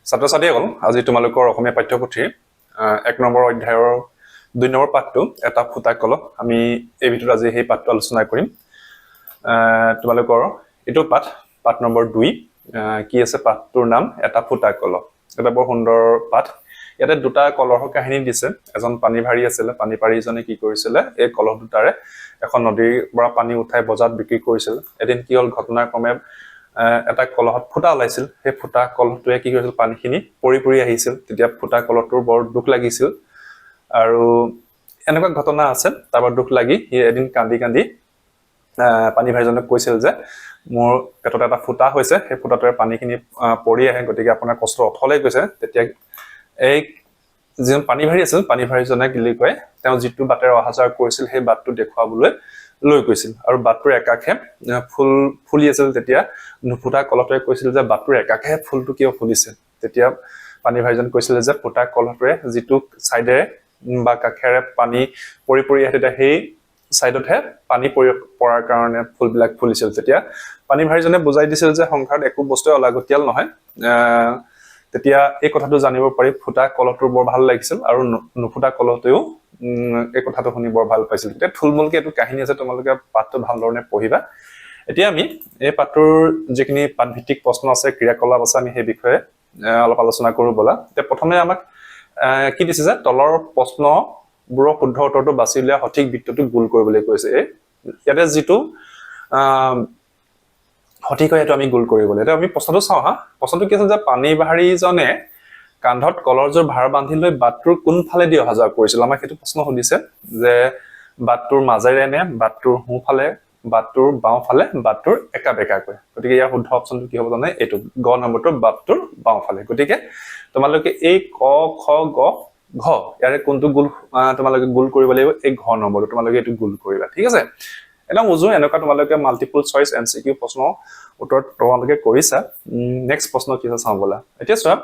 ছাত্ৰ ছাত্ৰীসকল আজি তোমালোকৰ অসমীয়া পাঠ্যপুথিৰ 1 নম্বৰ অধ্যায়ৰ 2 নম্বৰ পাঠটো এটা ফুটা কলহ আমি এই ভিডিঅ'ত আজি সেই পাঠটো আলোচনা কৰিম তোমালোকৰ এটো পাঠ নম্বৰ 2 কি আছে পাঠটোৰ নাম এটা ফুটা কলহ এটা বৰ সুন্দৰ পাঠ ইয়াতে দুটা কলহৰ কাহিনী দিছে এজন পানী ভাৰী আছিল পানী পাৰীজনে কি কৰিছিল এই কলহ দুটাৰে এখন নদীৰ পৰা পানী উঠাই বজাৰত বিক্ৰী কৰিছিল এদিন কি হল ঘটনাক্ৰমে এটা কলহত ফুটা ওলাইছিল সেই ফুটা কলহটোৱে কি কৰিছিল পানীখিনি পৰি আহিছিল তেতিয়া ফুটা কলহটোৰ বৰ দুখ লাগিছিল আৰু এনেকুৱা ঘটনা আছে তাৰপৰা দুখ লাগি হি এদিন কান্দি পানী ভাৰীজনে কৈছিল যে মোৰ পেটত এটা ফুটা হৈছে সেই ফুটাটোৰে পানীখিনি পৰি আহে গতিকে আপোনাৰ কষ্ট অথলে গৈছে তেতিয়া এই যেন পানী ভাৰী আছিল পানী ভাৰীজনে কি কয় তেওঁ যিটো বাটেৰে অহা যোৱা কৰিছিল সেই বাটটো দেখুৱাবলৈ লৈ গৈছিল আৰু বাটটোৰ একাষে ফুলি আছিল তেতিয়া নুফুটা কলহটোৱে কৈছিল যে বাটটোৰ একাষে ফুলটো কিয় ফুলিছে তেতিয়া পানী ভাৰীজন কৈছিল যে ফুটা কলহটোৱে যিটো সাইডে বা কাখেৰে পানী পৰি আহে তেতিয়া সেই সাইডতহে পানী পৰাৰ কাৰণে ফুলবিলাক ফুলিছিল তেতিয়া পানী ভাৰীজনে বুজাই দিছিল যে সংসাৰত একো বস্তু অলাগতিয়াল নহয় তেতিয়া এই কথাটো জানিব পাৰি ফুটা কলহটোৰ বৰ ভাল লাগিছিল আৰু নুফুটা কলহটোও এই কথাটো শুনি বৰ ভাল পাইছিল তেতিয়া থুলমুলকে এটো কাহিনী আছে তোমালোকে পাঠটো ভাল ধৰণে পঢ়িবা এতিয়া আমি এই পাঠটোৰ যিখিনি পাঠভিত্তিক প্ৰশ্ন আছে ক্ৰিয়াকলাপ আছে আমি সেই বিষয়ে অলপ আলোচনা কৰো বলা তেতিয়া প্ৰথমে আমাক কি দিছে যে তলৰ প্ৰশ্নবোৰৰ শুদ্ধ উত্তৰটো বাছি উলিয়া সঠিক বৃত্তটো গোল কৰিবলৈ কৈছে ইয়াতে যিটো সঠিক হয় এটো আমি গোল কৰিবলৈ এটা আমি প্ৰশ্নটো চাও হা প্ৰশ্নটো কি আছে যে পানী ভাৰীজনে কান্ধত কলৰজোৰ ভাৰ বান্ধি লৈ বাটটোৰ কোন ফালে দি অহা যোৱা কৰিছিল আমাক সেইটো প্ৰশ্ন সুধিছে যে বাটটোৰ মাজেৰে নে বাটটোৰ সোঁফালে বাটটোৰ বাওঁফালে বাটটোৰ একাবেকাকৈ গতিকে ইয়াৰ শুদ্ধ অপচনটো কি হ'ব জানে এটো গ নম্বৰটো বাটটোৰ বাওঁফালে গতিকে তোমালোকে এই ক খ গ ঘ ইয়াৰে কোনটো গোল তোমালোকে গোল কৰিব লাগিব এই ঘ নম্বৰটো তোমালোকে এটো গোল কৰিবা ঠিক আছে একদম উজু এনেকা তোমালোকে মাল্টিপল চয়েস এমসিকিউ প্ৰশ্ন উত্তৰ তোমালোকে কৰিছা নেক্সট প্ৰশ্ন কি আছে চাও বলা এতিয়া চোৱা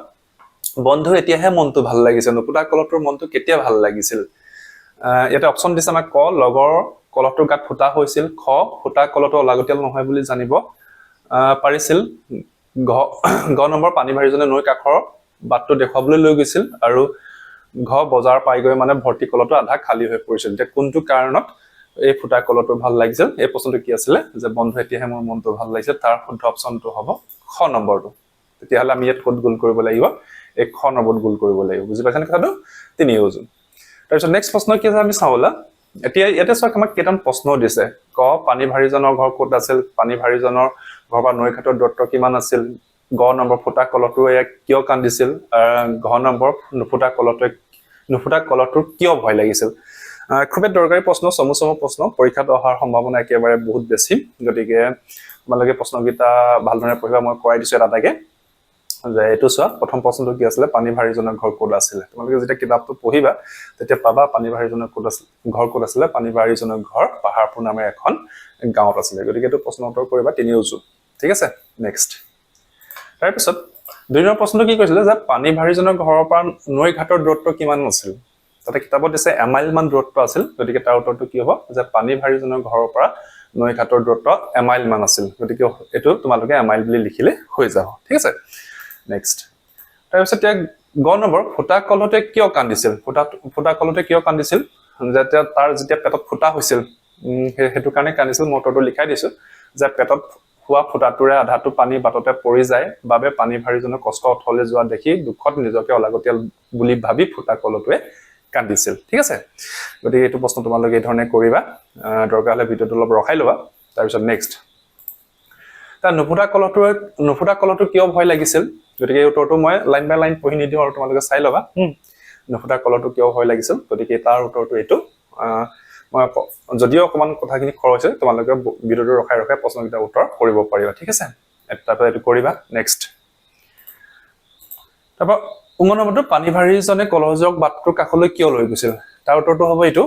বন্ধু এতিয়াহে মনটো ভাল লাগিছে নুফুটা কলহটোৰ মনটো কেতিয়া ভাল লাগিছিল এটা অপচন দিছে আমাক ক লগৰ কলহটোৰ গাত ফুটা হৈছিল খ ফুটা কলহটো অলাগতিয়াল নহয় বুলি জানিব পাৰিছিল গ নম্বৰ পানী ভাৰীজনে নৈ কাষৰ বাটটো দেখুৱাবলৈ লৈ গৈছিল আৰু ঘ বজাৰ পাই গৈ মানে ভৰ্তি কলহটো আধা খালী হৈ পৰিছিল যে কোনটো কাৰণত এই ফুটা কলহটো ভাল লাগিছিল এই প্ৰশ্নটো কি আছিল যে বন্ধু এতিয়াহে মোৰ মনটো ভাল লাগিছে তাৰ শুদ্ধ অপচনটো হ'ব খ নম্বৰটো তেতিয়াহলে আমি ইয়াত কোড গোল কৰিব লাগিব এক খ নম্বৰত গোল কৰিব লাগিব বুজি পাইছানে কথাটো তিনি ওজন তাৰপিছত নেক্সট প্ৰশ্ন কি আছে আমি চাওলা এতিয়া ইয়াতে চক আমাক কেইটামান প্ৰশ্ন দিছে ক পানী ভাৰীজনৰ ঘৰ ক'ত আছিল পানী ভাৰীজনৰ ঘৰ বা নৈ ঘাটৰ দূৰত্ব কিমান আছিল গ নম্বৰ ফুটা কলহটোৱে কিয় কান্দিছিল ঘ নম্বৰ নুফুটা কলহটোৰ কিয় ভয় লাগিছিল খুব দৰকাৰী প্ৰশ্ন চমু প্ৰশ্ন পৰীক্ষাত অহাৰ সম্ভাৱনা একেবাৰে বহুত বেছি গতিকে তোমালোকে প্ৰশ্নকেইটা ভালদৰে পঢ়িবা মই কৰাই দিছো এটাকে যে এটো চোৱা প্ৰথম প্ৰশ্নটো কি আছিল পানী ভাৰীজনৰ ঘৰ ক'ত আছিল তোমালোকে যেতিয়া কিতাপটো পঢ়িবা তেতিয়া পাবা পানী ভাৰীজনৰ ঘৰ ক'ত আছিল পানী ভাৰীজনৰ ঘৰ পাহাৰপুৰ নামেৰ এখন গাঁৱত আছিল গতিকে এটো প্ৰশ্ন উত্তৰ কৰিবা তিনি উজু ঠিক আছে নেক্সট তাৰ পিছত দুই নম্বৰ প্ৰশ্নটো কি কৈছিল যে পানী ভাৰীজনৰ ঘৰৰ পৰা নৈ ঘাটৰ দূৰত্ব কিমান আছিল তাতে কিতাপত দিছে এমাইল মান দূৰত্ব আছিল গতিকে তাৰ উত্তৰটো কি হ'ব যে পানী ভাৰীজনৰ ঘৰৰ পৰা নৈ ঘাটৰ দূৰত্ব এমাইল মান আছিল গতিকে এটো তোমালোকে এমাইল বুলি লিখিলে হৈ যাব ঠিক আছে নেক্সট তাৰপিছত গ নম্বৰ ফুটা কলহতে কিয় কান্দিছিল ফুটা কলহতে কিয় কান্দিছিল যেতিয়া তাৰ যেতিয়া পেটত ফুটা হৈছিল হেতু কাৰণে কান্দিছিল মটৰটো লিখাই দিছো যে পেটত হোৱা ফুটাটোৰে আধাটো পানী বাটতে পৰি যায় বাবে পানী ভাৰীজনৰ কষ্ট অথলে যোৱা দেখি দুখত নিজকে অলাগতিয়াল বুলি ভাবি ফুটা কলহটোৱে কান্দিছিল ঠিক আছে গতিকে এইটো প্ৰশ্ন তোমালোকে এই ধৰণে কৰিবা দৰকাৰ হলে ভিডিঅটো অলপ ৰখাই লবা তাৰপিছত নেক্সট তা নুফুটা কলহটো কিয় ভয় লাগিছিল গতিকে এই উত্তৰটো মই লাইন বাই লাইন পঢ়ি নিদিও আৰু তোমালোকে চাই লবা নুফুটা কলহটো কিয় ভয় লাগিছিল গতিকে তাৰ উত্তৰটো এইটো মই যদিও অকমান কথাখিনি খৰচ হৈছে তোমালোকে ভিডিঅটো ৰখাই প্ৰশ্নকেইটা উত্তৰ কৰিব পাৰিবা ঠিক আছে তাৰপৰা এইটো কৰিবা নেক্সট তাৰপৰা নম্বৰটো পানী ভাৰীজনে কলহজক বাটটোৰ কাষলৈ কিয় লৈ গৈছিল তাৰ উত্তৰটো হ'ব এইটো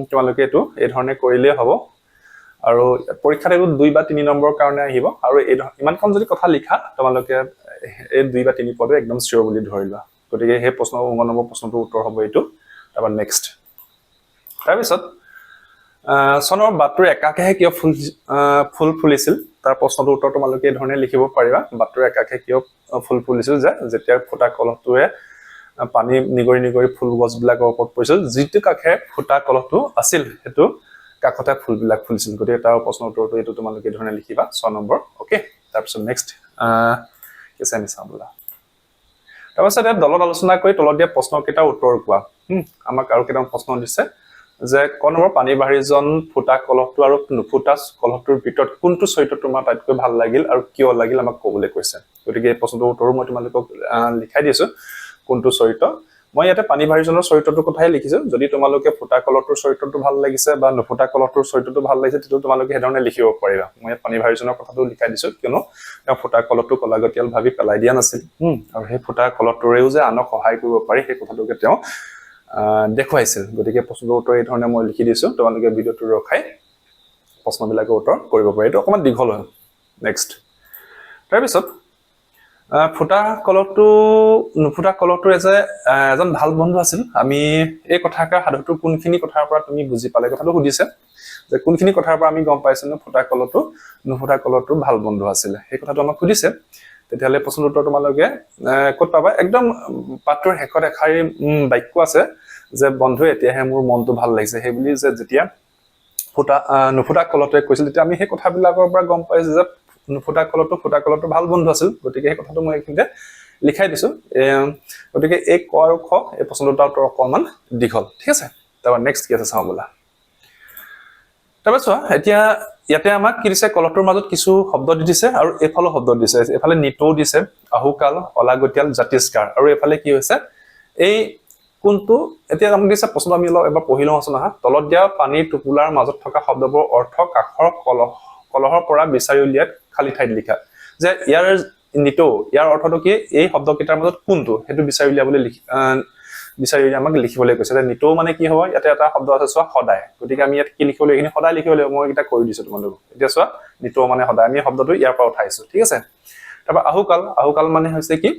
তোমালোকে এইটো এই ধৰণে কৰিলে হ'ব আৰু পৰীক্ষাত এইটো 2 বা 3 নম্বৰৰ কাৰণে আহিব আৰু ইমানখন যদি কথা লিখা তোমালোকে এই 2 বা 3 পদে একদম চিয়ৰ বুলি ধৰিবা গতিকে সেই প্ৰশ্ন নম্বৰ প্ৰশ্নটোৰ উত্তৰ হ'ব এইটো তাৰপৰা নেক্সট তাৰপিছত সনৰ বাটটোৰ একাকেহে কিয় ফুল ফুলিছিল তাৰ প্ৰশ্নটোৰ উত্তৰ তোমালোকে এই ধৰণে লিখিব পাৰিবা বাটৰ একাষে কিয় ফুল ফুলিছিল যে যেতিয়া ফুটা কলহটোৱে পানী নিগৰি নিগৰি ফুল গছবিলাকৰ ওপৰত পৰিছিল যিটো কাষে ফুটা কলহটো আছিল সেইটো কাষতে ফুলবিলাক ফুলিছিল গতিকে তাৰ প্ৰশ্নৰ উত্তৰটো এইটো তোমালোকে এই ধৰণে লিখিবা 6 নম্বৰ ওকে তাৰপিছত নেক্সট কেছে আমি চাম বোলা তাৰপিছত দলত আলোচনা কৰি তলত দিয়া প্ৰশ্নকেইটাৰ উত্তৰ কোৱা আমাক আৰু কেইটামান প্ৰশ্ন দিছে যে ক নম্বৰ পানী বাঢ়িজন ফুটা কলহটো আৰু নুফুটা কলহটোৰ ভিতৰত কোনটো চৰিত্ৰ তোমাৰ আটাইতকৈ ভাল লাগিল আৰু কিয় লাগিল আমাক ক'বলৈ কৈছে গতিকে এই প্ৰশ্নটোৰ উত্তৰো মই তোমালোকক লিখাই দিছো কোনটো চৰিত্ৰ মই ইয়াতে পানী বাঢ়িজনৰ চৰিত্ৰটোৰ কথাই লিখিছো যদি তোমালোকে ফুটা কলহটোৰ চৰিত্ৰটো ভাল লাগিছে বা নুফুটা কলহটোৰ চৰিত্ৰটো ভাল লাগিছে তেতিয়া তোমালোকে হেধৰণে লিখিব পাৰিবা মই পানী বাঢ়িজনৰ কথাটো লিখাই দিছো কিয়নো তেওঁ ফুটা কলহটো কলাগতিয়াল ভাবি পেলাই দিয়া নাছিল আৰু সেই ফুটা কলহটোৰেও যে আনক সহায় কৰিব পাৰি সেই কথাটোকে তেওঁ দেখুৱাইছিল গতিকে প্ৰশ্নৰ উত্তৰ এই ধৰণে মই লিখি দিছো তোমালোকে ভিডিঅটো ৰখাই প্ৰশ্নবিলাকৰ উত্তৰ কৰিব পাৰি এইটো অকমান দীঘল হয় নেক্সট তাৰপিছত ফুটা কলহটো নুফুটা কলহটোৰ এজন ভাল বন্ধু আছিল আমি এই কথাষাৰ সাধুটোৰ কোনখিনি কথাৰ পৰা তুমি বুজি পালে কথাটো সুধিছে যে কোনখিনি কথাৰ পৰা আমি গম পাইছো ফুটা কলহটো নুফুটা কলহটোৰ ভাল বন্ধু আছিল সেই কথাটো আমাক সুধিছে তেতিয়াহ'লে প্ৰশ্নৰ উত্তৰ তোমালোকে ক'ত পাবা একদম পাঠটোৰ শেষত এষাৰি বাক্য আছে যে বন্ধু এতিয়াহে মোৰ মনটো ভাল লাগিছে সেই বুলি যে যেতিয়া নুফুটা কলহটোৱে কৈছিল তেতিয়া আমি সেই কথাবিলাকৰ পৰা গম পাইছো যে ফুটা কলহটো ভাল বন্ধু আছিল গতিকে এই কথাটো মই এইখিনিতে লিখাই দিছো গতিকে এই ক আৰু খ এই প্ৰশ্নটোৰ উত্তৰ অকমান দীঘল ঠিক আছে তাৰপৰা নেক্সট কি আছে চাওঁ বোলা তাৰপৰা চোৱা এতিয়া ইয়াতে আমাক কি দিছে কলহটোৰ মাজত কিছু শব্দ দি দিছে আৰু এইফালে শব্দ দিছে এইফালে নিতৌ দিছে আহুকাল অলাগতিয়াল জাতিস্কাৰ আৰু এইফালে কি হৈছে এই কোনটো এতিয়া আমাক দিছে প্ৰশ্ন আমি অলপ এবাৰ পঢ়ি লওঁ আছো না তলত দিয়া পানীৰ টোপোলাৰ মাজত থকা শব্দবোৰ অৰ্থ কাষৰ কলহৰ পৰা বিচাৰি উলিয়াত খালি ঠাইত লিখা যে ইয়াৰ নিতৌ ইয়াৰ অৰ্থটো কি এই শব্দকেইটাৰ মাজত কোনটো সেইটো বিচাৰি উলিয়াবলৈ বিচাৰি আমাক লিখিবলৈ কৈছে যে নিতৌ মানে কি হ'ব ইয়াতে এটা শব্দ আছে চোৱা সদায় গতিকে আমি ইয়াত কি লিখিব লাগিব এইখিনি সদায় লিখিব লাগিব মই এটা কৰি দিছো তোমালোকক এতিয়া চোৱা নিতৌ মানে সদায় আমি শব্দটো ইয়াৰ পৰা উঠাইছো ঠিক আছে তাৰপৰা আহুকাল মানে হৈছে কি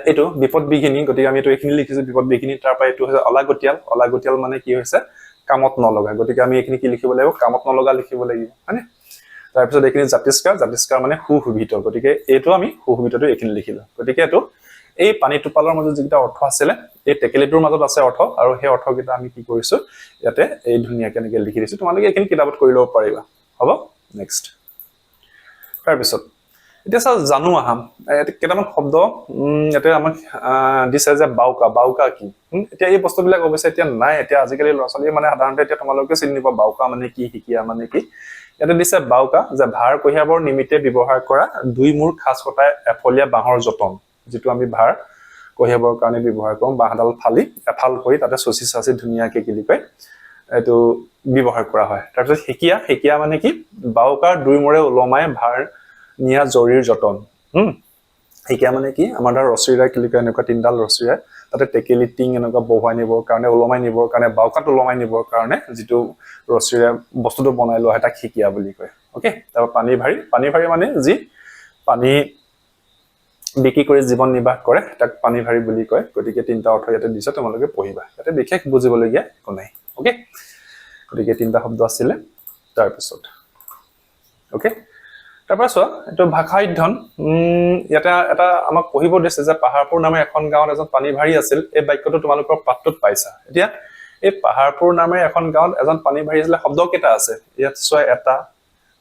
এইটো বিপদ বিঘিনী গতিকে আমি এইটো এইখিনি লিখিছো বিপদ বিঘিনী তাৰ পৰা এইটো হৈছে অলাগতিয়াল মানে কি হৈছে কামত নলগা গতিকে আমি এইখিনি কি লিখিব লাগিব কামত নলগা লিখিব লাগিব হয়নে তাৰপিছত এইখিনি জাতিস্কাৰ মানে সুশোভিত গতিকে এইটো আমি সুশোভিতটো এইখিনি লিখিলো গতিকে এইটো এই পানী টোপালৰ মাজত যিকেইটা অৰ্থ আছিলে এই টেকেলিটোৰ মাজত আছে অৰ্থ আৰু সেই অৰ্থকেইটা আমি কি কৰিছো ইয়াতে এই ধুনীয়াকে এনেকে লিখি দিছো তোমালোকে এইখিনি কিতাপত কৰি ল'ব পাৰিবা হ'ব নেক্সট তাৰপিছত এতিয়া চাও জানো আহাম কেইটামান শব্দ ইয়াতে আমাক দিছে যে বাউকা কি এতিয়া এই বস্তুবিলাক অৱশ্যে এতিয়া নাই এতিয়া আজিকালি ল'ৰা ছোৱালী মানে সাধাৰণতে এতিয়া তোমালোকে চিনি নিবা বাউকা মানে কি শিকিয়া মানে কি ইয়াতে দিছে বাউকা যে ভাৰ কঢ়িয়াবৰ নিমিত্তে ব্যৱহাৰ কৰা দুই মূৰ খাজ কটাই এফলীয়া বাঁহৰ যতন যেটো আমি ভাৰ কঢ়িয়াবৰ কাৰণে ব্যৱহাৰ কৰোঁ বাঁহডাল ফালি এফাল কৰি তাতে চচি চাচি ধুনীয়াকে কি লিখে এটো ব্যৱহাৰ কৰা হয় তাৰপিছত হেকিয়া মানে কি বাউকাৰ দুই মূৰে ওলমাই ভাৰ নিয়া জৰিৰ যতন হেকিয়া মানে কি আমাৰ ধৰ ৰছীৰা কি লিখে এনেকুৱা তিনডাল ৰছীৰা তাতে টেকেলি টিং এনেকুৱা বহুৱাই নিবৰ কাৰণে ওলমাই নিবৰ কাৰণে বাউকাত ওলমাই নিবৰ কাৰণে যেটো ৰছীৰা বস্তুটো বনাই লোৱা এটা হেকিয়া বুলি কয় ওকে তাৰ পানী ভাৰী মানে যি পানী বিক্ৰী কৰি জীৱন নিৰ্বাহ কৰে তাক পানী ভাৰী বুলি কয় গতিকে তিনটা অৰ্থ ইয়াতে দিছে তোমালোকে পঢ়িবা ইয়াতে বিশেষ বুজিবলগীয়া একো নাই ওকে গতিকে তিনটা শব্দ আছিল তাৰপিছত ওকে তাৰপৰা চোৱা এটো ভাষা অধ্যয়ন ইয়াতে এটা আমাক পঢ়িব দিছে যে পাহাৰপুৰ নামে এখন গাঁৱত এজন পানী ভাৰী আছিল এই বাক্যটো তোমালোকৰ পাঠটোত পাইছা এতিয়া এই পাহাৰপুৰ নামে এখন গাঁৱত এজন পানী ভাৰী আছিল শব্দ কেইটা আছে ইয়াত চোৱা এটা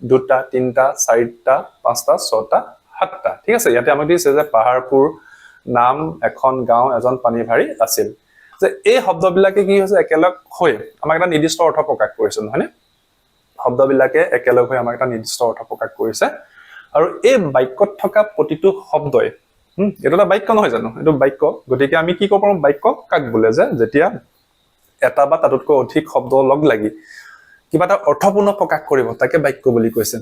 দুটা তিনটা চাৰিটা পাঁচটা ছটা সাতটা ঠিক আছে ইয়াতে আমাক দিছে যে পাহাৰপুৰ নাম এখন গাঁও এজন পানী ভাৰী আছিল যে এই শব্দবিলাকে কি হৈছে একেলগ হৈ আমাক এটা নিৰ্দিষ্ট অৰ্থ প্ৰকাশ কৰিছে নহয়নে শব্দবিলাকে একেলগ হৈ আমাক এটা নিৰ্দিষ্ট অৰ্থ প্ৰকাশ কৰিছে আৰু এই বাক্যত থকা প্ৰতিটো শব্দই এটা বাক্য নহয় জানো এটো বাক্য গতিকে আমি কি কৰিব পাৰোঁ বাক্য কাক বোলে যে যেতিয়া এটা বা তাতকৈ অধিক শব্দ লগ লাগি কিবা এটা অৰ্থপূৰ্ণ প্ৰকাশ কৰিব তাকে বাক্য বুলি কৈছে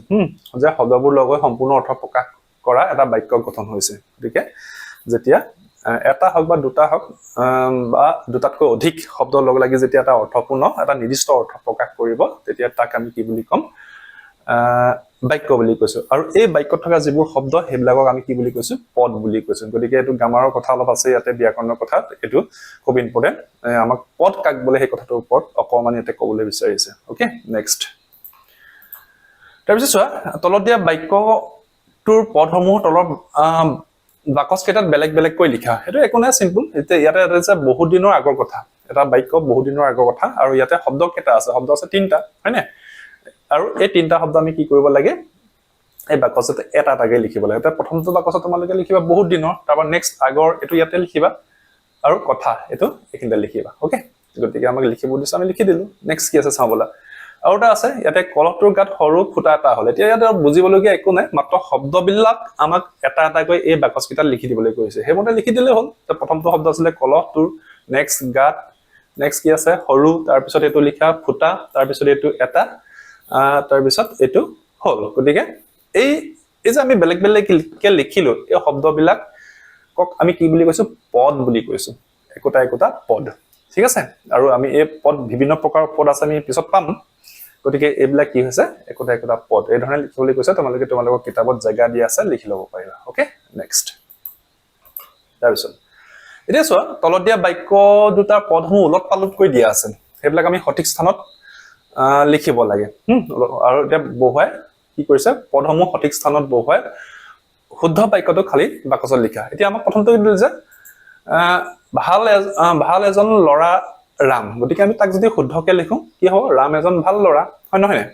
যে শব্দবোৰ লগ হৈ সম্পূৰ্ণ অৰ্থ প্ৰকাশ কৰা এটা বাক্য গঠন হৈছে গতিকে যেতিয়া এটা হক বা দুটা হক বা দুটাতকৈ অধিক শব্দ লগ লাগি যেতিয়া এটা অৰ্থপূৰ্ণ এটা নিৰ্দিষ্ট অৰ্থ প্ৰকাশ কৰিব তেতিয়া তাক আমি কি বুলি কম বাক্য বুলি কৈছো আৰু এই বাক্যত থকা যিবোৰ শব্দ হেবিলাকক আমি কি বুলি কৈছো পদ বুলি কৈছো গতিকে এটো গ্ৰামাৰৰ কথা অলপ আছে ইয়াতে ব্যাকৰণৰ কথা এটো খুব ইম্পৰ্টেন্ট আমাক পদ কাক বলে সেই কথাটোৰ ওপৰত অকমান ইয়াতে ক'বলৈ বিচাৰিছে ওকে নেক্সট তাৰপিছত চোৱা তলত দিয়া বাক্যটোৰ পদসমূহ তলৰ বাকচ কেইটাত বেলেগ বেলেগকৈ লিখা সেইটো একো নাই চিম্পল এতিয়া ইয়াতে আছে বহুত দিনৰ আগৰ কথা এটা বাক্য বহুত দিনৰ আগৰ কথা আৰু ইয়াতে শব্দ কেইটা আছে শব্দ আছে 3টা হয়নে আৰু এই 3টা শব্দ আমি কি কৰিব লাগে এই বাকচতে এটা এটাকৈ লিখিব লাগে তাৰ প্ৰথমটো বাকচত তোমালোকে লিখিবা বহুত দিনৰ তাৰপৰা নেক্সট আগৰ এইটো ইয়াতে লিখিবা আৰু কথা এইটো এইখিনিতে লিখিবা ওকে গতিকে আমাক লিখিব দিছে আমি লিখি দিলো নেক্সট কি আছে চাওঁ বলা আৰু এটা আছে ইয়াতে কলহটোৰ গাত সৰু ফুটা এটা হ'ল এতিয়া ইয়াতে বুজিবলগীয়া একো নাই মাত্ৰ শব্দবিলাক আমাক এটা এটাকৈ এই বাকচ কেইটাত লিখি দিবলৈ কৈছে সেইমতে লিখি দিলে হ'ল প্ৰথমটো শব্দ আছিলে কলহটোৰ নেক্সট গাত নেক্সট কি আছে সৰু তাৰপিছত এইটো লিখা ফুটা তাৰপিছত এইটো এটা তাৰপিছত এইটো হ'ল গতিকে এই যে আমি বেলেগ বেলেগকে লিখিলো এই শব্দবিলাক কক আমি কি বুলি কৈছো পদ বুলি কৈছো একোটা একোটা পদ ঠিক আছে আৰু আমি এই পদ বিভিন্ন প্ৰকাৰৰ পদ আছে আমি পিছত পাম গতিকে এইবিলাক কি হৈছে একোটা একোটা পদ এই ধৰণে লিখিবলৈ কৈছে তোমালোকৰ কিতাপত জায়গা দিয়া আছে লিখি ল'ব পাৰিবা ওকে নেক্সট তাৰপিছত এতিয়া চোৱা তলত দিয়া বাক্য দুটাৰ পদসমূহ উলট পালটকৈ দিয়া আছে সেইবিলাক আমি সঠিক স্থানত লিখিব লাগে আৰু এতিয়া বহুৱাই কি কৰিছে পদসমূহ সঠিক স্থানত বহুৱাই শুদ্ধ বাক্যটো খালি বাকচত লিখা এতিয়া আমাক প্ৰথমটো কি দিলে যে ভাল এজন ল'ৰা ৰাম গতিকে আমি তাক যদি শুদ্ধকে লিখো কি হ'ব ৰাম এজন ভাল ল'ৰা হয় নহয়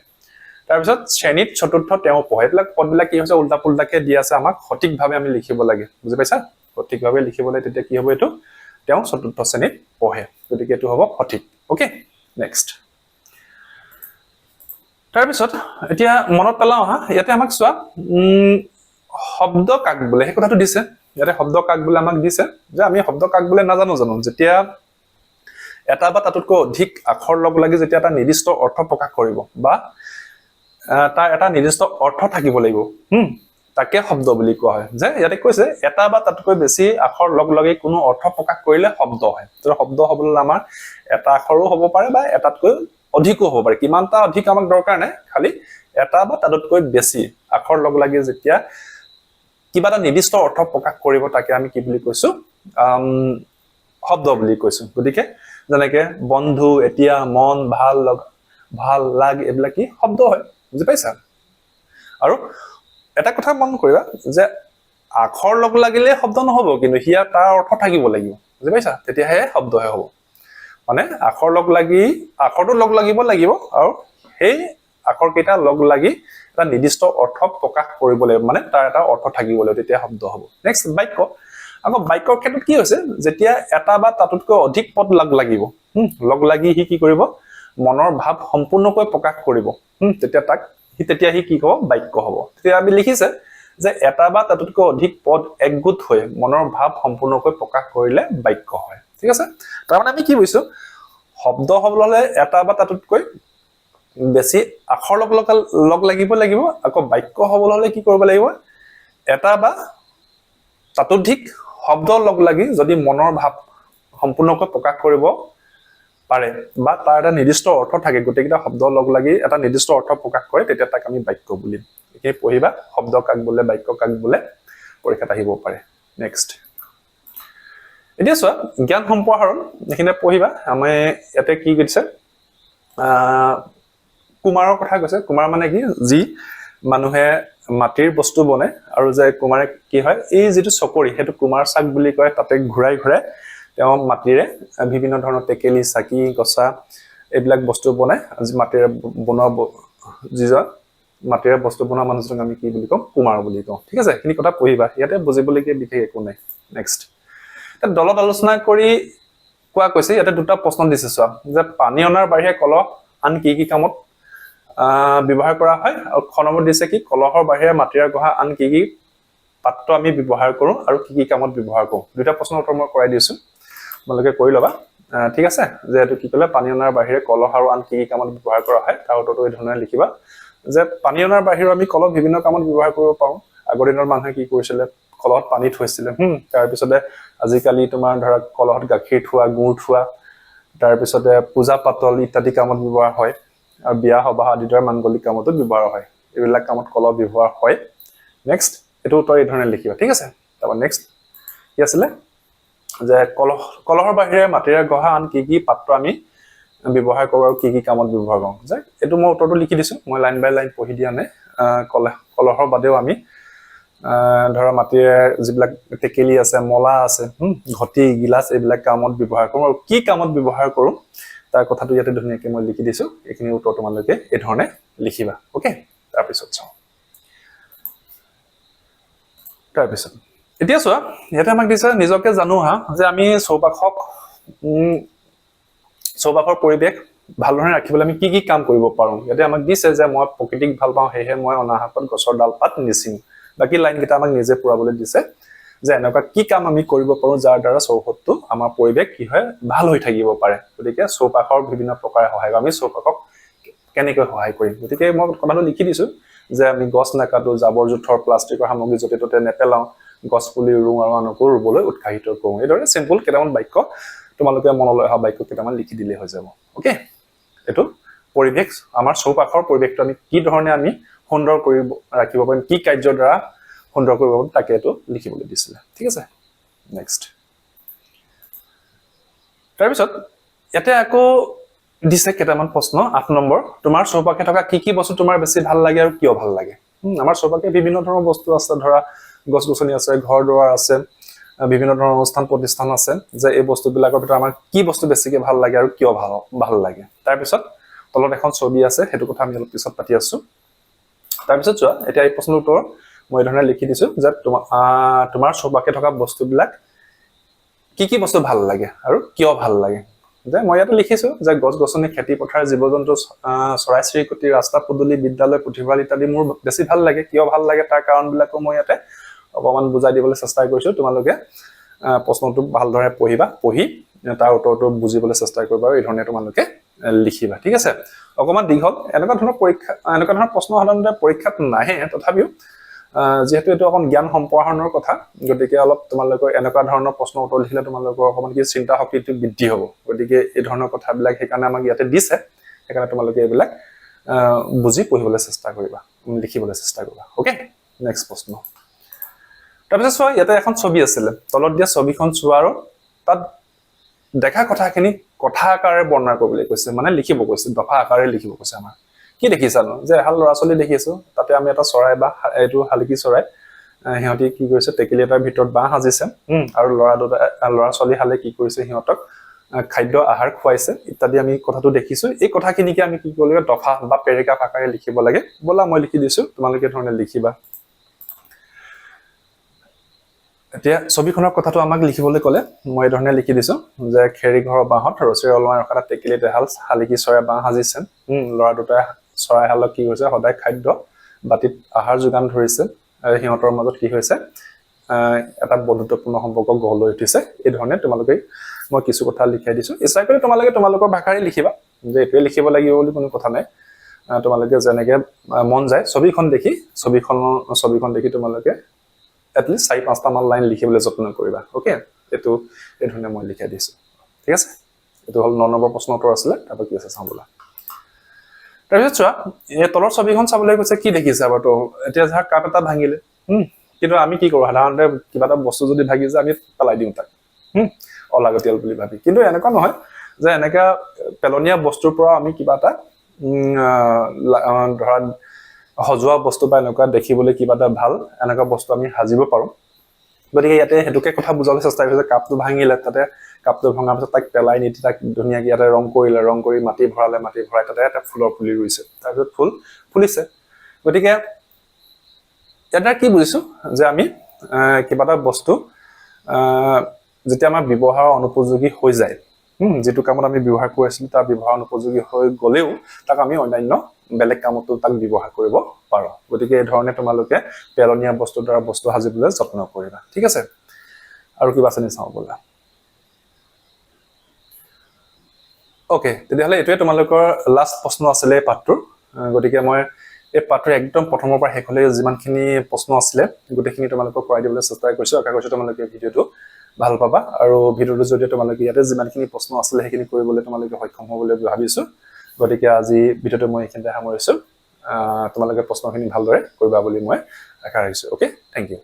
তাৰপিছত শ্ৰেণীত চতুৰ্থ তেওঁ পঢ়ে এইবিলাক পদবিলাক কি হৈছে উল্টা পুল্টাকে দিয়া আছে আমাক সঠিকভাৱে আমি লিখিব লাগে বুজি পাইছা সঠিকভাৱে লিখিবলৈ তেতিয়া কি হ'ব এইটো তেওঁ চতুৰ্থ শ্ৰেণীত পঢ়ে গতিকে এইটো হ'ব সঠিক ওকে নেক্সট তাৰপিছত এতিয়া মনত পেলাও হা ইয়াতে আমাক চোৱা শব্দ কাক বোলে সেই কথাটো দিছে ইয়াতে শব্দ কাক বোলে আমাক দিছে যে আমি শব্দ কাক বোলে নাজানো যেতিয়া এটা বা তাতোতকৈ অধিক আখৰ লগ লাগি যেতিয়া এটা নিৰ্দিষ্ট অৰ্থ প্ৰকাশ কৰিব বা তাৰ এটা নিৰ্দিষ্ট অৰ্থ থাকিব লাগিব তাকে শব্দ বুলি কোৱা হয় যে ইয়াতে কৈছে এটা বা তাতকৈ বেছি আখৰ লগ লাগি কোনো অৰ্থ প্ৰকাশ কৰিলে শব্দ হয় তো শব্দ হ'বলৈ আমাৰ এটা আখৰো হ'ব পাৰে বা এটাতকৈ অধিকো হ'ব পাৰে কিমানটা অধিক আমাক দৰকাৰ নাই খালি এটা বা তাতকৈ বেছি আখৰ লগ লাগি যেতিয়া কিবা এটা নিৰ্দিষ্ট অৰ্থ প্ৰকাশ কৰিব তাকে আমি কি বুলি কৈছো শব্দ বুলি কৈছো গতিকে যেনেকে বন্ধু এতিয়া মন ভাল লাগ এইবিলাক কি শব্দ হয় বুজি পাইছা আৰু এটা কথা মন কৰিবা যে আখৰ লগ লাগিলে শব্দ নহব কিন্তু হিয়া তাৰ অৰ্থ থাকিব লাগিব বুজি পাইছা তেতিয়াহে শব্দহে হ'ব মানে আখৰ লগ লাগি আখৰটো লগ লাগিব আৰু সেই আখৰ কেইটা লগ লাগি এটা নিৰ্দিষ্ট অৰ্থ প্ৰকাশ কৰিব লাগিব মানে তাৰ এটা অৰ্থ থাকিব লাগিব তেতিয়া শব্দ হ'ব নেক্সট বাক্য আকৌ বাক্যৰ ক্ষেত্ৰত কি হৈছে যেতিয়া এটা বা তাতোতকৈ অধিক পদ লগ লাগি সি কি কৰিব মনৰ ভাৱ সম্পূৰ্ণকৈ প্ৰকাশ কৰিব তেতিয়া সি কি হ'ব বাক্য হ'ব তেতিয়া আমি লিখিছে যে এটা বা তাতোতকৈ অধিক পদ একগোট হৈ মনৰ ভাৱ সম্পূৰ্ণকৈ প্ৰকাশ কৰিলে বাক্য হয় ঠিক আছে তাৰমানে আমি কি বুজিছো শব্দ হ'বলৈ হ'লে এটা বা তাতোতকৈ বেছি আখৰ লগ লাগিব আকৌ বাক্য হ'বলৈ হ'লে কি কৰিব লাগিব এটা বা তাতোধিক শব্দ লগ লাগি যদি মনৰ ভাৱ সম্পূৰ্ণকৈ প্ৰকাশ কৰিব পাৰে বা তাৰ এটা নিৰ্দিষ্ট অৰ্থ থাকে গোটেইকেইটা শব্দ লগ লাগি এটা নিৰ্দিষ্ট অৰ্থ প্ৰকাশ কৰে তেতিয়া তাক আমি বাক্য বুলিম এই পঢ়িবা শব্দ কাক বোলে বাক্য কাক বোলে পৰীক্ষাত আহিব পাৰে নেক্সট এতিয়া চোৱা জ্ঞান সম্প্ৰসাৰণ এইখিনিতে পঢ়িবা আমি ইয়াতে কি কৈছে কুমাৰৰ কথা কৈছে কুমাৰ মানে কি যি মানুহে মাটিৰ বস্তু বনে আৰু যে কুমাৰে কি হয় এই যিটো চকৰি সেইটো কুমাৰ চাক বুলি কয় তাতে ঘূৰাই তেওঁ মাটিৰে বিভিন্ন ধৰণৰ টেকেলি চাকি গছা এইবিলাক বস্তু বনাই মাটিৰে বনোৱা যিজন মাটিৰে বস্তু বনোৱা মানুহজনক আমি কি বুলি কওঁ কুমাৰ বুলি কওঁ ঠিক আছে এইখিনি কথা পঢ়িবা ইয়াতে বুজিবলগীয়া বিশেষ একো নাই নেক্সট দলত আলোচনা কৰি কোৱা কৈছে ইয়াতে দুটা প্ৰশ্ন দিছে চোৱা যে পানী অনাৰ বাহিৰে কলহ আন কি কামত ব্যৱহাৰ কৰা হয় আৰু খ নম্বৰ দিছে কি কলহৰ বাহিৰে মাটিৰে গঢ়া আন কি পাত্ৰ আমি ব্যৱহাৰ কৰোঁ আৰু কি কামত ব্যৱহাৰ কৰোঁ দুটা প্ৰশ্নৰ উত্তৰ মই কৰাই দিছো তোমালোকে কৰি ল'বা ঠিক আছে যে এইটো কি ক'লে পানী অনাৰ বাহিৰে কলহ আৰু আন কি কামত ব্যৱহাৰ কৰা হয় তাৰ উত্তৰটো এই ধৰণে লিখিবা যে পানী অনাৰ বাহিৰে আমি কলহ বিভিন্ন কামত ব্যৱহাৰ কৰিব পাৰোঁ আগৰ দিনৰ মানুহে কি কৰিছিলে কলহত পানী থৈছিলে তাৰপিছতে আজিকালি তোমাৰ ধৰা কলহত গাখীৰ থোৱা গুড় থোৱা তাৰপিছতে পূজা পাতল ইত্যাদি কামত ব্যৱহাৰ হয় আৰু বিয়া সবাহ আদিৰ দৰে মাংগলিক কামতো ব্যৱহাৰ হয় এইবিলাক কামত কলহ ব্যৱহাৰ হয় নেক্সট এইটো উত্তৰ এই ধৰণে লিখিবা ঠিক আছে তাৰপৰা নেক্সট কি আছিলে যে কলহৰ বাহিৰে মাটিৰে গঢ়া আন কি পাত্ৰ আমি ব্যৱহাৰ কৰোঁ আৰু কি কামত ব্যৱহাৰ কৰোঁ যে এইটো মই উত্তৰটো লিখি দিছো মই লাইন বাই লাইন পঢ়ি দিয়া নাই কলহৰ বাদেও আমি ধৰা মাটিৰ যিবিলাক টেকেলি আছে মলা আছে ঘটি গিলাচ এইবিলাক কামত ব্যৱহাৰ কৰোঁ আৰু কি কামত ব্যৱহাৰ কৰোঁ তাৰ কথাটো ইয়াতে ধুনীয়াকৈ মই লিখি দিছোঁ এইখিনি উত্তৰ তোমালোকে এই ধৰণে লিখিবা ওকে তাৰপিছত চাওঁ তাৰপিছত এতিয়া চোৱা ইয়াতে আমাক দিছে নিজকে জানো হা যে আমি চৌপাশৰ পৰিৱেশ ভালদৰে ৰাখিবলৈ আমি কি কাম কৰিব পাৰোঁ ইয়াতে আমাক দিছে যে মই প্ৰকৃতিক ভাল পাওঁ সেয়েহে মই অনাহকত গছৰ ডাল পাত নিচিঙো বাকি লাইন কেইটা আমাক নিজে পুৰাবলৈ দিছে যে এনেকুৱা কি কাম আমি কৰিব পাৰোঁ যাৰ দ্বাৰা চৌহদটো আমাৰ পৰিৱেশ কি হয় ভাল হৈ থাকিব পাৰে গতিকে চৌপাশৰ বিভিন্ন প্ৰকাৰে সহায় আমি চৌপাশক কেনেকৈ সহায় কৰিম গতিকে মই কথাটো লিখি দিছোঁ যে আমি গছ নাকাটো জাবৰ জোথৰ প্লাষ্টিকৰ সামগ্ৰী য'তে ত'তে নেপেলাওঁ গছ পুলি ৰুওঁ আৰু আনকো ৰুবলৈ উৎসাহিত কৰোঁ এইদৰে চিম্পল কেইটামান বাক্য তোমালোকে মনলৈ অহা বাক্য কেইটামান লিখি দিলে হৈ যাব ওকে এইটো পৰিৱেশ আমাৰ চৌপাশৰ পৰিৱেশটো আমি কি ধৰণে আমি সুন্দৰ কৰি ৰাখিব পাৰিম কি কাৰ্যৰ দ্বাৰা সুন্দৰ কৰিব পাৰিম তাকে এইটো লিখিবলৈ দিছিলে ঠিক আছে নেক্সট তাৰপিছত ইয়াতে আকৌ দিছে কেইটামান প্ৰশ্ন 8 নম্বৰ তোমাৰ চৌপাশে থকা কি বস্তু তোমাৰ বেছি ভাল লাগে আৰু কিয় ভাল লাগে আমাৰ চৌপাশে বিভিন্ন ধৰণৰ বস্তু আছে ধৰা গছ গছনি আছে ঘৰ দুৱাৰ আছে বিভিন্ন ধৰণৰ অনুষ্ঠান প্ৰতিষ্ঠান আছে যে এই বস্তুবিলাকৰ ভিতৰত আমাৰ কি বস্তু বেছিকৈ ভাল লাগে আৰু কিয় ভাল লাগে তাৰপিছত তলত এখন ছবি আছে সেইটো কথা আমি অলপ পিছত পাতি আছো তাৰপিছত চোৱা এতিয়া এই প্ৰশ্নৰ উত্তৰ মই এই ধৰণে লিখি দিছোঁ যে তোমাৰ চৌপাশে থকা বস্তুবিলাক কি বস্তু ভাল লাগে আৰু কিয় ভাল লাগে যে মই ইয়াতে লিখিছোঁ যে গছ গছনি খেতি পথাৰ জীৱ জন্তু চৰাই চিৰিকটি ৰাস্তা পদূলি বিদ্যালয় পুথিভঁৰাল ইত্যাদি মোৰ বেছি ভাল লাগে কিয় ভাল লাগে তাৰ কাৰণবিলাকো মই ইয়াতে অকমান বুজাই দিবলৈ চেষ্টা কৰিছোঁ তোমালোকে প্ৰশ্নটো ভালদৰে পঢ়ি তাৰ উত্তৰটো বুজিবলৈ চেষ্টা কৰিবা আৰু এই ধৰণে তোমালোকে লিখিবা ঠিক আছে অকমান দীঘল এনেকুৱা ধৰণৰ প্ৰশ্ন সাধাৰণতে পৰীক্ষাত নাহে তথাপিও যেহেতু এইটো অকণ জ্ঞান সম্প্ৰসাৰণৰ কথা গতিকে অলপ তোমালোকৰ এনেকুৱা ধৰণৰ প্ৰশ্ন উত্তৰ লিখিলে তোমালোকৰ অকমান কি চিন্তা শক্তিটো বৃদ্ধি হ'ব গতিকে এই ধৰণৰ কথাবিলাক সেইকাৰণে আমাক ইয়াতে দিছে সেইকাৰণে তোমালোকে এইবিলাক বুজি পঢ়িবলৈ চেষ্টা কৰিবা লিখিবলৈ চেষ্টা কৰিবা ওকে নেক্সট প্ৰশ্ন তাৰপিছত চোৱা ইয়াতে এখন ছবি আছিলে তলত দিয়া ছবিখন চোৱা আৰু তাত দেখা কথাখিনি কথা আকাৰে বৰ্ণনা কৰিবলৈ কৈছে মানে লিখিব কৈছে দফা আকাৰে লিখিব কৈছে আমাৰ কি দেখিছানো যে এহাল ল'ৰা ছোৱালী দেখিছো তাতে আমি এটা চৰাই বা এইটো শালিকি চৰাই সিহঁতি কি কৰিছে টেকেলি এটাৰ ভিতৰত বাঁহ সাজিছে আৰু ল'ৰা ছোৱালী হালে কি কৰিছে সিহঁতক খাদ্য আহাৰ খুৱাইছে ইত্যাদি আমি কথাটো দেখিছো এই কথাখিনিকে আমি কি কৰিব লাগে দফা বা পেৰেগ্ৰাফ আকাৰে লিখিব লাগে বলা মই লিখি দিছো তোমালোকে ধৰণে লিখিবা এতিয়া ছবিখনৰ কথাটো আমাক লিখিবলৈ ক'লে মই এই ধৰণে লিখি দিছো যে খেৰী ঘৰৰ বাঁহত ৰছীৰে অলমাই ৰখা টেকেলিত এহাল শালিকি চৰাই বাঁহ সাজিছে ল'ৰা দুটাই চৰাই হালক কি হৈছে সদায় খাদ্য বাটিত আহাৰ যোগান ধৰিছে আৰু সিহঁতৰ মাজত কি হৈছে এটা বন্ধুত্বপূৰ্ণ সম্পৰ্ক গঢ় লৈ উঠিছে এই ধৰণে তোমালোকে মই কিছু কথা লিখাই দিছো ইচ্ছা কৰি তোমালোকে তোমালোকৰ ভাষাৰে লিখিবা যে এইটোৱে লিখিব লাগিব বুলি কোনো কথা নাই তোমালোকে যেনেকৈ মন যায় ছবিখন দেখি তোমালোকে এটলিষ্ট 4-5টা মান লাইন লিখিবলৈ যত্ন কৰিবা ওকে এইটো এই ধৰণে মই লিখাই দিছো ঠিক আছে এইটো হ'ল 9 নম্বৰ প্ৰশ্ন উত্তৰ আছিলে তাৰপৰা কি আছে চাওঁ বলা তাৰপিছত চোৱা এই তলৰ ছবিখন চাবলৈ কৈছে কি দেখিছে বাৰু তো এতিয়া যাক কাপ এটা ভাঙিলে কিন্তু আমি কি কৰোঁ সাধাৰণতে কিবা এটা বস্তু যদি ভাগি যায় আমি পেলাই দিওঁ তাক অলাগতিয়াল বুলি ভাবি কিন্তু এনেকুৱা নহয় যে এনেকা পেলনীয়া বস্তুৰ পৰা আমি কিবা এটা ধৰা সজোৱা বস্তু বা এনেকুৱা দেখিবলৈ কিবা এটা ভাল এনেকুৱা বস্তু আমি সাজিব পাৰোঁ গতিকে ইয়াতে হেতুকে কথা বুজাবলৈ চেষ্টা কৰিছে কাপটো ভাঙিলে তাতে কাপটো ভঙাৰ পিছত তাক পেলাই নিদি তাক ধুনীয়াকৈ ইয়াতে ৰং কৰি মাটি ভৰাই তাতে এটা ফুলৰ পুলি ৰুইছে তাৰপিছত ফুল ফুলিছে গতিকে ইয়াতে কি বুজিছো যে আমি কিবা এটা বস্তু যেতিয়া আমাৰ ব্যৱহাৰ অনুপযোগী হৈ যায় যেটো কামত আমি ব্যৱহাৰ কৰিছিলো তাৰ ব্যৱহাৰ অনুপযোগী হৈ গলেও তাক আমি অন্যান্য বেলেগ কামতো তাক ব্যৱহাৰ কৰিব পাৰো গতিকে এই ধৰণে তোমালোকে পেলনীয়া বস্তুৰ দ্বাৰা বস্তু সাজিবলৈ যত্ন কৰিবা ঠিক আছে আৰু কিবা আছে নি চাওঁ বলা ওকে তেতিয়াহ'লে এইটোৱে তোমালোকৰ লাষ্ট প্ৰশ্ন আছিলে পাঠটোৰ গতিকে মই এই পাঠটোৰ একদম প্ৰথমৰ পৰা শেষলৈ যিমানখিনি প্ৰশ্ন আছিলে গোটেইখিনি তোমালোকক কৰাই দিবলৈ চেষ্টা কৰিছো আশা কৰিছো তোমালোকে ভিডিঅ'টো ভাল পাবা আৰু ভিডিঅ'টো যদি তোমালোকে ইয়াতে যিমানখিনি প্ৰশ্ন আছিলে সেইখিনি কৰিবলৈ তোমালোকে সক্ষম হ'ব বুলি ভাবিছো গতিকে আজি ভিডিঅ'টো মই এইখিনিতে সামৰিছো তোমালোকে প্ৰশ্নখিনি ভালদৰে কৰিবা বুলি মই আশা ৰাখিছো ওকে থেংক ইউ